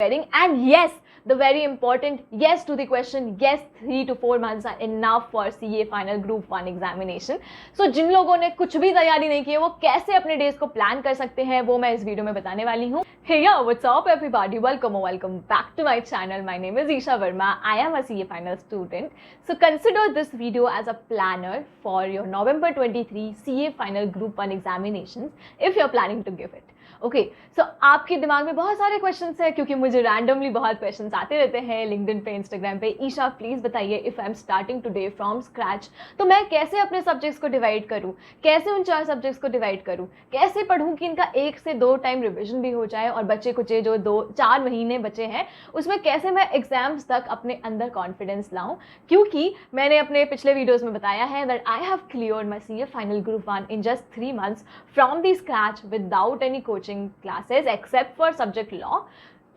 preparing. And yes, the very important yes to the question, yes, 3 to 4 months are enough for CA final group 1 examination. So जिन लोगों ने कुछ भी तैयारी नहीं की है वो कैसे अपने डेज को प्लान कर सकते हैं वो मैं इस वीडियो में बताने वाली हूँ. Hey yo, what's up everybody, welcome back to my channel. My name is Isha Verma. I am a CA final student. So consider this video as a planner for your November 23 CA final group 1 examinations if you're planning to give it. Okay so आपके दिमाग में बहुत सारे questions हैं क्योंकि मुझे randomly बहुत questions आते रहते हैं लिंक्डइन पे, इंस्टाग्राम पे. ईशा प्लीज़ बताइए, if I am starting today from scratch तो मैं कैसे अपने सब्जेक्ट्स को डिवाइड करूँ, कैसे उन 4 सब्जेक्ट्स को डिवाइड करूँ, कैसे पढ़ूँ कि इनका 1 से 2 टाइम रिविजन भी हो जाए और बच्चे कुछ जो 2-4 महीने बचे हैं उसमें कैसे मैं एग्जाम्स तक अपने अंदर कॉन्फिडेंस लाऊँ. क्योंकि मैंने अपने पिछले वीडियोज़ में बताया है that I have cleared my CA final group 1 in just 3 months from the scratch without any coaching classes except for subject law.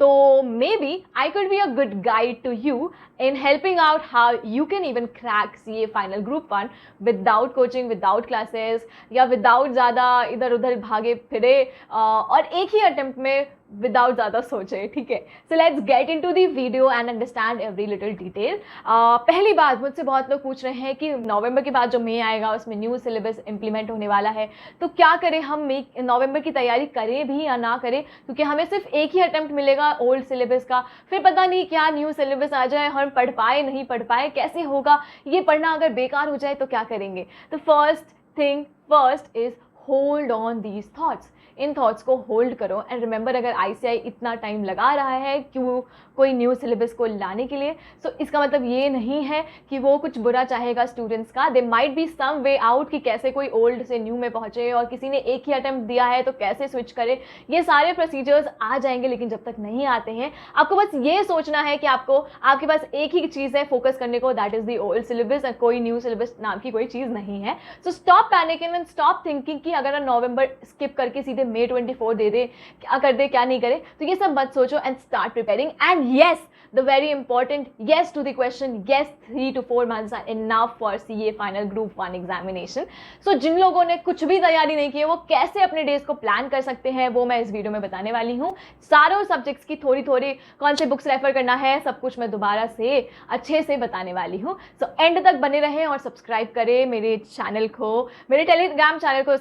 So maybe I could be a good guide to you in helping out how you can even crack CA final group 1 without coaching, without classes या without ज़्यादा इधर उधर भागे फिरे और एक ही attempt में विदाउट ज़्यादा सोचे. ठीक है, so let's get into the video and understand every little detail. पहली बात, मुझसे बहुत लोग पूछ रहे हैं कि नवंबर के बाद जो मई आएगा उसमें न्यू सिलेबस इंप्लीमेंट होने वाला है तो क्या करें, हम नवंबर की तैयारी करें भी या ना करें क्योंकि हमें सिर्फ एक ही अटेम्प्ट मिलेगा ओल्ड सिलेबस का. फिर पता नहीं क्या न्यू सिलेबस आ जाए, हम पढ़ पाए नहीं पढ़ पाए, कैसे होगा ये पढ़ना, अगर बेकार हो जाए तो क्या करेंगे. तो first thing first is hold on these thoughts. In thoughts को होल्ड करो एंड रिमेंबर, अगर ICI इतना टाइम लगा रहा है क्यों कोई न्यू सिलेबस को लाने के लिए, सो इसका मतलब ये नहीं है कि वो कुछ बुरा चाहेगा स्टूडेंट्स का. They might be some way out कि कैसे कोई ओल्ड से न्यू में पहुंचे और किसी ने एक ही अटेम्प्ट दिया है तो कैसे स्विच करे. ये सारे प्रोसीजर्स आ जाएंगे, लेकिन जब तक नहीं आते हैं आपको बस ये सोचना है कि आपके पास एक ही चीज़ है फोकस करने को, that is the old syllabus. कोई न्यू सिलेबस नाम की कोई चीज़ नहीं है. So stop panicking and stop thinking कि अगर नवंबर स्किप करके सीधे May 24 दे दे, क्या कर दे क्या नहीं करे. तो ये सब मत सोचो and start preparing. And yes, the very important yes to the question, yes, 3 to 4 months are enough for CA final group 1 examination. So जिन लोगों ने कुछ भी तैयारी नहीं की है वो कैसे अपने डेज को प्लान कर सकते हैं वो मैं इस वीडियो में बताने वाली हूँ. सारों सब्जेक्ट्स की थोड़ी कौन से बुक्स रेफर करना है सब कुछ मैं दोबारा से अच्छे से बताने वाली हूँ. सो एंड तक बने रहें और सब्सक्राइब करें मेरे चैनल को. मेरे टेलीग्राम चैनल को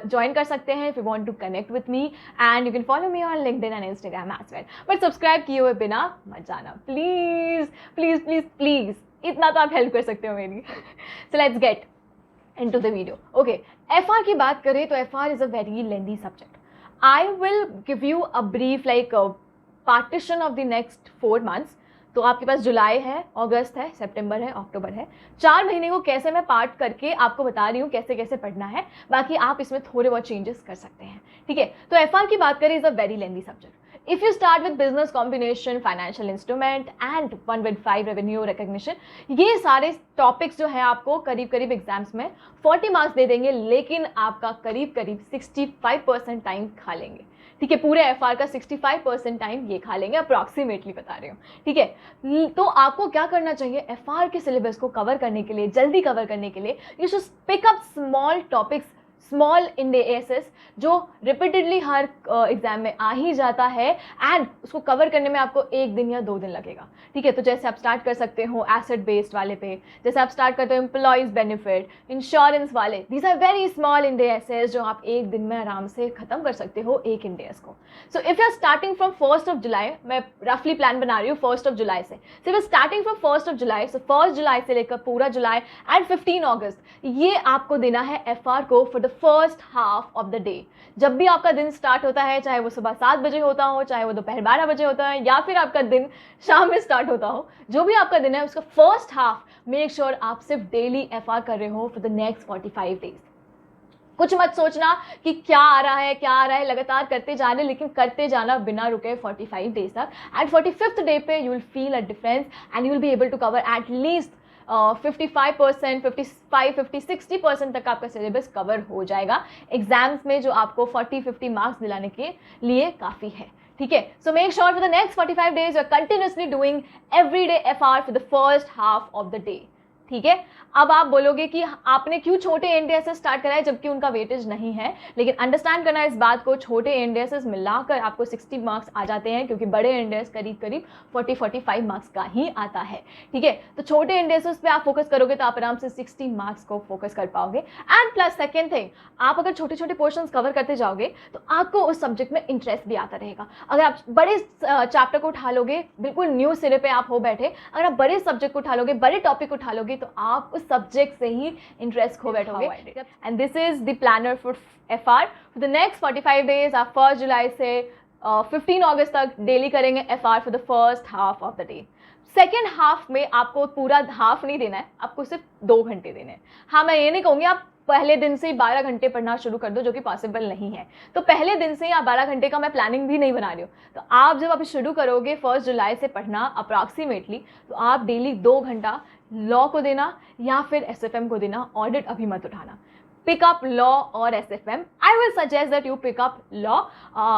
ज्वाइन कर सकते हैं if you want to connect with me and you can follow me on LinkedIn and Instagram as well. But subscribe किए हुए बिना मत जाना प्लीज प्लीज प्लीज प्लीज, इतना तो आप हेल्प कर सकते हो मेरी. So let's get into the video. Okay, FR की बात करें तो FR is a very lengthy subject. I will give you a brief like partition of the next 4 months. तो आपके पास जुलाई है, अगस्त है, सितंबर है, अक्टूबर है. 4 महीने को कैसे मैं पार्ट करके आपको बता रही हूँ कैसे कैसे पढ़ना है. बाकी आप इसमें थोड़े बहुत चेंजेस कर सकते हैं. ठीक है, तो FR की बात करें is a very lengthy subject. If you start with business combination, financial instrument and 1 with 5 revenue recognition, ये सारे टॉपिक्स जो है आपको करीब एग्जाम्स में 40 मार्क्स दे देंगे, लेकिन आपका करीब 65% टाइम खा लेंगे. ठीक है, पूरे FR का 65% टाइम ये खा लेंगे, अप्रॉक्सीमेटली बता रही हूँ. ठीक है, तो आपको क्या करना चाहिए FR के सिलेबस को कवर करने के लिए, जल्दी कवर करने के लिए, you should pick up small topics, small Ind ASes जो रिपीटेडली हर एग्जाम में आ ही जाता है एंड उसको कवर करने में आपको 1 दिन या 2 दिन लगेगा. ठीक है, तो जैसे आप स्टार्ट कर सकते हो एसेट बेस्ड वाले पे, जैसे आप स्टार्ट करते हो एम्प्लॉयज़ बेनिफिट, इंश्योरेंस वाले. These are very small Ind ASes जो आप 1 दिन में आराम से खत्म कर सकते हो एक इंडेस को. So if you are starting from 1 July, मैं रफली प्लान बना रही हूँ 1 जुलाई से. So if starting from 1 July, so 1 जुलाई से लेकर पूरा जुलाई एंड 15 अगस्त ये आपको देना है FR को for the first half of the day. जब भी आपका दिन स्टार्ट होता है, चाहे वो सुबह 7 बजे होता हो, चाहे वो दोपहर 12 बजे होता है, या फिर आपका दिन शाम में स्टार्ट होता हो, जो भी आपका दिन है उसका फर्स्ट हाफ मेक श्योर आप सिर्फ डेली FR कर रहे हो फॉर द नेक्स्ट 45 डेज. कुछ मत सोचना कि क्या आ रहा है, लगातार करते जाने, लेकिन करते जाना बिना रुके 45 डेज तक. एट 45th डे पे you will feel a difference and you will be able to cover at least 55%, 55, 50, 60% तक आपका सिलेबस कवर हो जाएगा एग्जाम्स में, जो आपको 40-50 मार्क्स दिलाने के लिए काफ़ी है. ठीक है, so make sure for the next 45 days you are continuously doing every day FR for the first half of the day. ठीक है। अब आप बोलोगे कि आपने क्यों छोटे एनडीएसएस स्टार्ट कराए जबकि उनका वेटेज नहीं है, लेकिन अंडरस्टैंड करना इस बात को, छोटे एनडीएसएस मिलाकर आपको 60 मार्क्स आ जाते हैं, क्योंकि बड़े एनडीएस करीब करीब 40-45 मार्क्स का ही आता है, ठीक है। तो छोटे एनडीएसएस पे आप फोकस करोगे तो आप आराम से 60 मार्क्स को फोकस कर पाओगे। एंड प्लस सेकेंड थिंग, आप अगर छोटे छोटे पोर्शंस कवर करते जाओगे तो आपको उस सब्जेक्ट में इंटरेस्ट भी आता रहेगा। अगर आप बड़े चैप्टर को उठा लोगे, बिल्कुल न्यू सिरे पे आप हो बैठे, अगर आप बड़े सब्जेक्ट को उठा लोगे, बड़े टॉपिक उठा लोगे, तो आप उस सब्जेक्ट से ही इंटरेस्ट खो बैठोगे। And this is the planner for FR for the next 45 days. आप 1 जुलाई से 15 अगस्त तक डेली करेंगे FR for the first half of the day. Second half में आपको पूरा हाफ नहीं देना है, आपको सिर्फ 2 घंटे देने हैं। हाँ, मैं ये नहीं कहूँगी आप पहले दिन से ही 12 घंटे पढ़ना शुरू कर दो, जो कि पॉसिबल नहीं है। तो पहले दिन से ही आप 12 घंटे का मैं प्लानिंग भी नहीं बना रही हूँ। तो आप जब अभी शुरू करोगे 1 जुलाई से पढ़ना अप्रॉक्सीमेटली, तो आप डेली 2 घंटा लॉ को देना या फिर एसएफएम को देना। ऑडिट अभी मत उठाना, पिक अप लॉ और SFM. I will suggest that you pick up law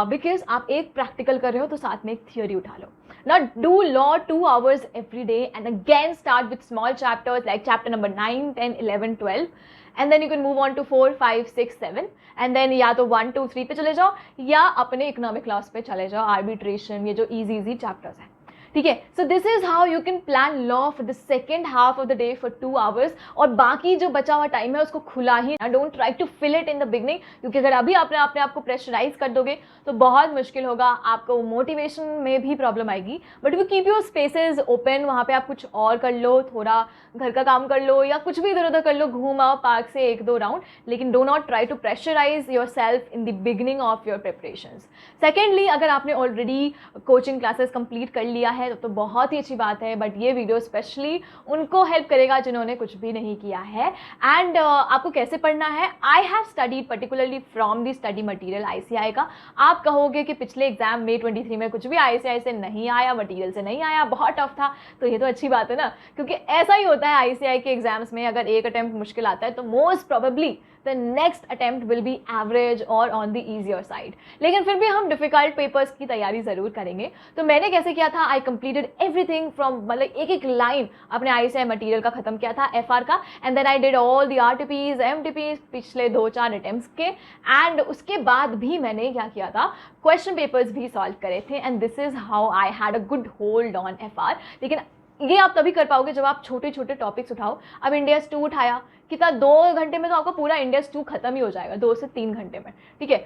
because आप एक प्रैक्टिकल कर रहे हो तो साथ में एक थियोरी उठा लो। Now do law 2 hours every day and again start with small chapters like chapter number 9, 10, 11, 12 and then you can move on to 4, 5, 6, 7 and then या तो 1, 2, 3 पे चले जाओ या अपने इकोनॉमिक क्लास पे चले जाओ, आर्बिट्रेशन, ये जो इजी चैप्टर्स हैं, ठीक है। So this is how you can plan law for the second half of the day for 2 hours. और बाकी जो बचा हुआ टाइम है उसको खुला ही, don't try to fill it in the beginning, क्योंकि अगर अभी आपने अपने आप को प्रेशराइज कर दोगे तो बहुत मुश्किल होगा, आपको मोटिवेशन में भी प्रॉब्लम आएगी। But you keep your spaces open, वहाँ पे आप कुछ और कर लो, थोड़ा घर का काम कर लो या कुछ भी इधर उधर कर लो, घूम आओ पार्क से 1-2 राउंड, लेकिन do not try to pressurize yourself in the beginning of your preparations. Secondly, अगर आपने ऑलरेडी कोचिंग क्लासेस कंप्लीट कर लिया है तो बहुत ही अच्छी बात है, बट ये वीडियो स्पेशली उनको हेल्प करेगा जिन्होंने कुछ भी नहीं किया है। एंड आपको कैसे पढ़ना है, I have studied particularly from the study material ICI का। आप कहोगे कि पिछले एग्जाम में 23 में कुछ भी आईसीआई से नहीं आया, मटेरियल से नहीं आया, बहुत टफ था, तो ये तो अच्छी बात है ना, क्योंकि ऐसा ही होता है आईसीआई के एग्जाम्स में। अगर एक अटेम्प्ट मुश्किल आता है तो most probably the next attempt will be average or on the easier side, लेकिन फिर भी हम डिफिकल्ट पेपर्स की तैयारी ज़रूर करेंगे। तो मैंने कैसे किया था, आई कंप्लीटेड एवरीथिंग फ्रॉम, मतलब एक एक लाइन अपने आईसीआई मटेरियल का खत्म किया था एफआर का, and then I did all the RTPs MTPs पिछले 2-4 अटेम्प्ट्स के, एंड उसके बाद भी मैंने क्या किया था, क्वेश्चन पेपर्स भी सॉल्व करे थे, and this is how I had a good hold on FR. लेकिन ये आप तभी कर पाओगे जब आप छोटे छोटे टॉपिक्स उठाओ। अब इंडियस 2 उठाया, कितना 2 घंटे में तो आपका पूरा इंडियस 2 खत्म ही हो जाएगा, 2 से 3 घंटे में, ठीक है।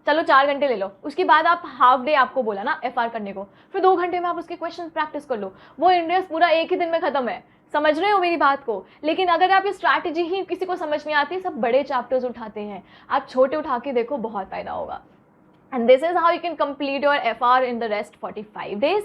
चलो 4 घंटे ले लो, उसके बाद आप हाफ डे आपको बोला ना एफआर करने को, फिर 2 घंटे में आप उसके क्वेश्चन प्रैक्टिस कर लो, वो इंडियस पूरा एक ही दिन में खत्म है। समझ रहे हो मेरी बात को? लेकिन अगर आप ये स्ट्रैटेजी ही किसी को समझ नहीं आती, सब बड़े चैप्टर्स उठाते हैं, आप छोटे उठा के देखो, बहुत फायदा होगा। And this is how you can complete your FR in the rest 45 days.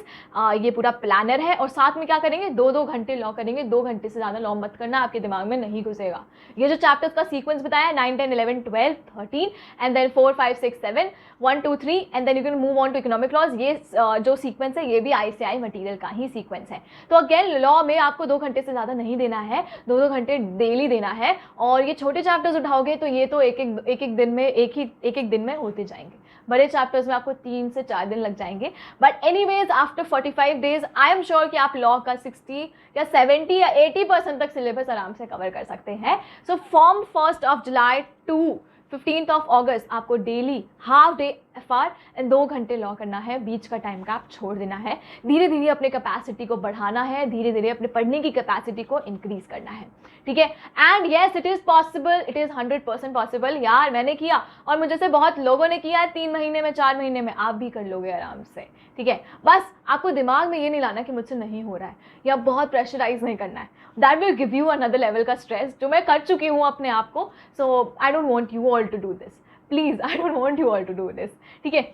ये पूरा प्लानर है, और साथ में क्या करेंगे, 2-2 घंटे लॉ करेंगे। 2 घंटे से ज़्यादा लॉ मत करना, आपके दिमाग में नहीं घुसेगा। ये जो चैप्टर्स का सीक्वेंस बताया 9, 10, 11, 12, 13 and then 4, 5, 6, 7, 1, 2, 3 and then you can move on to economic laws. ये जो सीक्वेंस है ये भी आईसीआई मटेरियल का ही सीक्वेंस है। तो अगेन लॉ में आपको 2 घंटे से ज़्यादा नहीं देना है, 2-2 घंटे डेली देना है। और ये छोटे चैप्टर्स उठाओगे तो ये तो एक दिन में एक दिन में होते जाएंगे। बड़े चैप्टर्स में आपको 3 से 4 दिन लग जाएंगे। But anyways after 45 days I am sure कि आप लॉ का 60 या 70 या 80% तक सिलेबस आराम से कवर कर सकते हैं। सो फ्रॉम 1 जुलाई टू 15 अगस्त आपको daily half day FR and 2 घंटे लॉ करना है। बीच का टाइम गैप छोड़ देना है, धीरे धीरे अपने कैपेसिटी को बढ़ाना है, धीरे धीरे अपने पढ़ने की कैपेसिटी को इंक्रीज करना है, ठीक है। And yes it is possible, it is 100% possible. यार मैंने किया और मुझे से बहुत लोगों ने किया है, 3 महीने में 4 महीने में, आप भी कर लोगे आराम से, ठीक है। बस आपको दिमाग में ये नहीं लाना कि मुझसे नहीं हो रहा है, या बहुत प्रेशराइज नहीं करना है। That will give you another level का स्ट्रेस, जो मैं कर चुकी हूँ अपने आप को। So I don't want you all to do this, please, I don't want you all to do this, ठीक है।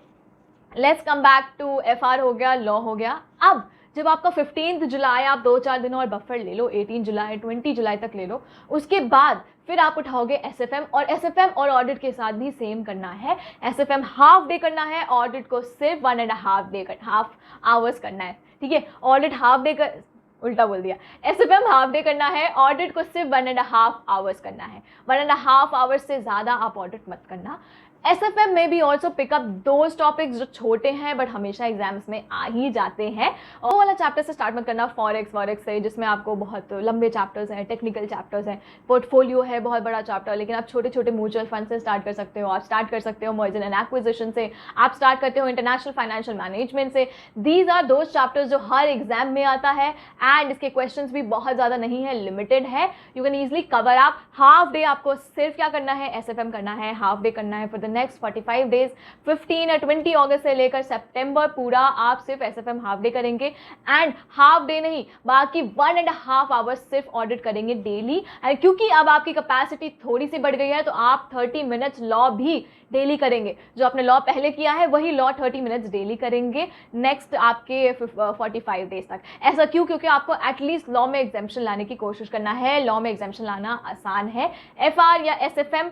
Let's come back to FR हो गया, लॉ हो गया। अब जब आपका 15 जुलाई, आप 2-4 दिन और बफर ले लो, 18 जुलाई 20 जुलाई तक ले लो, उसके बाद फिर आप उठाओगे एसएफएम, और एसएफएम और ऑडिट के साथ भी सेम करना है। एसएफएम हाफ डे करना है, ऑडिट को सिर्फ 1.5 आवर्स करना है, ठीक है। ऑडिट हाफ डे कर, उल्टा बोल दिया, एसएफएम हाफ डे करना है, ऑडिट को सिर्फ 1.5 आवर्स करना है। 1.5 आवर्स से ज़्यादा आप ऑडिट मत करना। SFM में भी ऑल्सो पिकअप दोज टॉपिक्स जो छोटे हैं बट हमेशा एग्जाम्स में आ ही जाते हैं। वो वाला चैप्टर से स्टार्ट मत करना फॉरेक्स से, जिसमें आपको बहुत लंबे चैप्टर्स हैं, टेक्निकल चैप्टर्स हैं, पोर्टफोलियो है बहुत बड़ा चैप्टर, लेकिन आप छोटे छोटे म्यूचुअल फंड से स्टार्ट कर सकते हो, आप स्टार्ट कर सकते हो मर्जर एंड एक्विजिशन से, आप स्टार्ट करते हो इंटरनेशनल फाइनेंशियल मैनेजमेंट से। दीज आर दोज चैप्टर्स जो हर एग्जाम में आता है एंड इसके क्वेश्चंस भी बहुत ज़्यादा नहीं है, लिमिटेड है, यू कैन ईजिली कवर आप। हाफ डे आपको सिर्फ क्या करना है, SFM करना है, हाफ डे करना है फॉर द नेक्स्ट 45 डेज, 15 या 20 अगस्त से लेकर सितंबर पूरा आप सिर्फ SFM हाफ डे करेंगे। एंड हाफ डे नहीं, बाकी 1.5 आवर्स सिर्फ ऑडिट करेंगे डेली। एंड क्योंकि अब आपकी कैपेसिटी थोड़ी सी बढ़ गई है तो आप 30 मिनट्स लॉ भी डेली करेंगे। जो आपने लॉ पहले किया है वही लॉ 30 मिनट्स डेली करेंगे नेक्स्ट आपके 45 डेज तक। ऐसा क्यों? क्योंकि आपको एटलीस्ट लॉ में एग्जाम्पशन लाने की कोशिश करना है। लॉ में एग्जाम्पशन लाना आसान है। FR या SFM,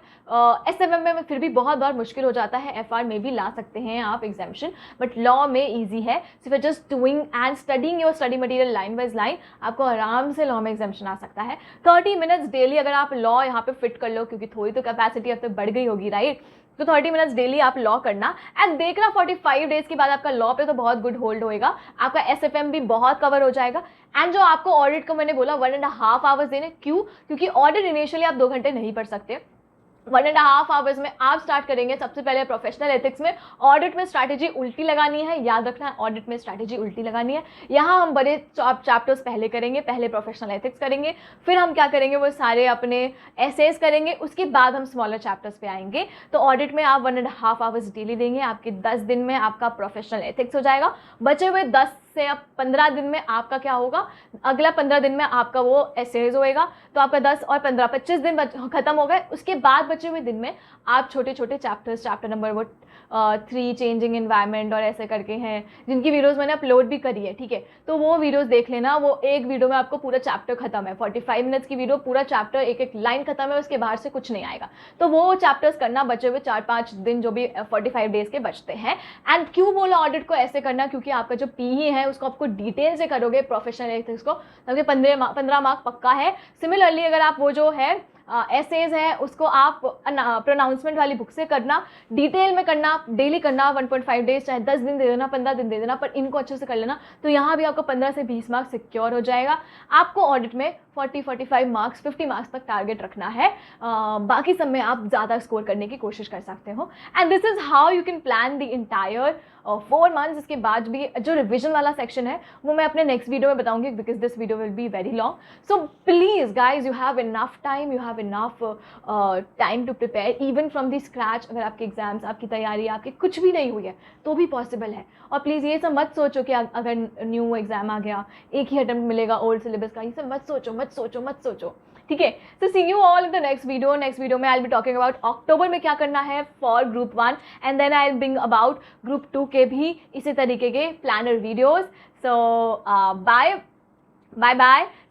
SFM में फिर भी बहुत बार मुश्किल हो जाता है, FR में भी ला सकते हैं आप एग्जाम्पशन, बट लॉ में ईजी है। सिर्फ just doing and studying your study material line by line आपको आराम से लॉ में एग्जाम्पशन आ सकता है। 30 मिनट्स डेली अगर आप लॉ यहाँ पे फिट कर लो, क्योंकि थोड़ी तो कैपेसिटी अब तक बढ़ गई होगी, राइट? तो 30 मिनट्स डेली आप लॉ करना एंड देखना 45 डेज के बाद आपका लॉ पे तो बहुत गुड होल्ड होएगा, आपका SFM भी बहुत कवर हो जाएगा। एंड जो आपको ऑडिट को मैंने बोला 1.5 आवर्स देने, क्यों? क्योंकि ऑडिट इनिशियली आप 2 घंटे नहीं पढ़ सकते। 1.5 आवर्स में आप स्टार्ट करेंगे सबसे पहले प्रोफेशनल एथिक्स में। ऑडिट में स्ट्रैटेजी उल्टी लगानी है, याद रखना है, ऑडिट में स्ट्रैटेजी उल्टी लगानी है। यहाँ हम बड़े चैप्टर्स पहले करेंगे, पहले प्रोफेशनल एथिक्स करेंगे, फिर हम क्या करेंगे वो सारे अपने एसेस करेंगे, उसके बाद हम स्मॉलर चैप्टर्स पे आएंगे। तो ऑडिट में आप 1.5 आवर्स डेली देंगे, आपके 10 दिन में आपका प्रोफेशनल एथिक्स हो जाएगा। बचे हुए 10 से अब 15 दिन में आपका क्या होगा, अगला 15 दिन में आपका वो एसेज होएगा। तो आपका 10 और 15 25 दिन खत्म हो गए। उसके बाद बचे हुए दिन में आप छोटे छोटे chapters, chapter number 3 changing environment और ऐसे करके हैं, जिनकी वीडियोस मैंने अपलोड भी करी है, ठीक है? तो वो वीडियोस देख लेना। वो एक वीडियो में आपको पूरा चैप्टर खत्म है, 45 मिनट्स की वीडियो, पूरा चैप्टर एक एक लाइन खत्म है, उसके बाहर से कुछ नहीं आएगा। तो वो चैप्टर्स करना बचे हुए 4-5 दिन जो भी 45 डेज के बचते हैं। एंड क्यों बोला ऑडिट को ऐसे करना? क्योंकि आपका जो PE है उसको आपको डिटेल से करोगे प्रोफेशनल एथिक्स को, तभी 15 मार्क पक्का है। सिमिलरली अगर आप वो जो है एसेज है उसको आप प्रोनाउंसमेंट वाली बुक से करना, डिटेल में करना, डेली करना, 1.5 डेज, चाहे 10 दिन दे देना, 15 दिन दे देना, पर इनको अच्छे से कर लेना। तो यहाँ भी आपको 15 से 20 मार्क्स सिक्योर हो जाएगा। आपको ऑडिट में 40-45 मार्क्स, 50 मार्क्स तक टारगेट रखना है। बाकी सब में आप ज़्यादा स्कोर करने की कोशिश कर सकते हो। And this is how you can plan the entire 4 months. इसके बाद भी जो रिविजन वाला सेक्शन है वो मैं अपने नेक्स्ट वीडियो में बताऊंगी, because this video will be very long. So please guys, you have enough time, you have enough time to prepare even from the scratch. अगर आपके एग्जाम्स, आपकी तैयारी, आपकी कुछ भी नहीं हुई है तो भी पॉसिबल है। और प्लीज़ ये सब मत सोचो कि अगर न्यू एग्जाम आ गया एक ही अटेम्प्ट मिलेगा ओल्ड सिलेबस का, ये सब मत सोचो, ठीक है? तो see you all in the next video में I will be talking about October में क्या करना है for group 1 and then I will bring about group 2 के भी इसी तरीके के planner videos. So bye.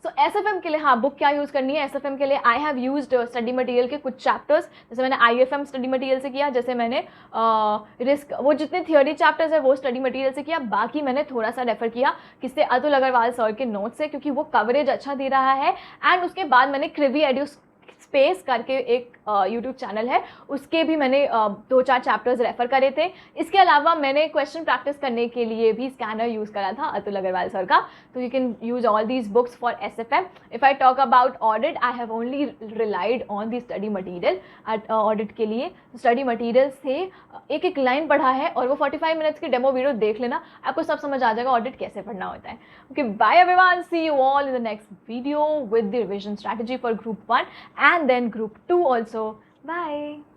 So SFM के लिए हाँ बुक क्या यूज़ करनी है? SFM के लिए I have used study material के कुछ चैप्टर्स, जैसे मैंने IFM स्टडी मटेरियल से किया, जैसे मैंने रिस्क, वो जितने थियोरी चैप्टर्स है वो स्टडी मटेरियल से किया। बाकी मैंने थोड़ा सा रेफर किया किससे, अतुल अग्रवाल सर के नोट से, क्योंकि वो कवरेज अच्छा दे रहा है। एंड उसके बाद मैंने क्रिवी एड्यू स्पेस करके एक यूट्यूब चैनल है, उसके भी मैंने 2-4 चैप्टर्स रेफर करे थे। इसके अलावा मैंने क्वेश्चन प्रैक्टिस करने के लिए भी स्कैनर यूज़ करा था अतुल अग्रवाल सर का। तो you can use all these books for SFM। If I talk about audit, I have only relied on the study material audit के लिए। स्टडी मटीरियल से एक एक लाइन पढ़ा है और वो 45 मिनट्स की डेमो वीडियो देख लेना, आपको सब समझ आ जाएगा ऑडिट कैसे पढ़ना होता है। Okay, bye everyone, see you all in the next video with the revision strategy for group 1 and then group 2 also. Bye.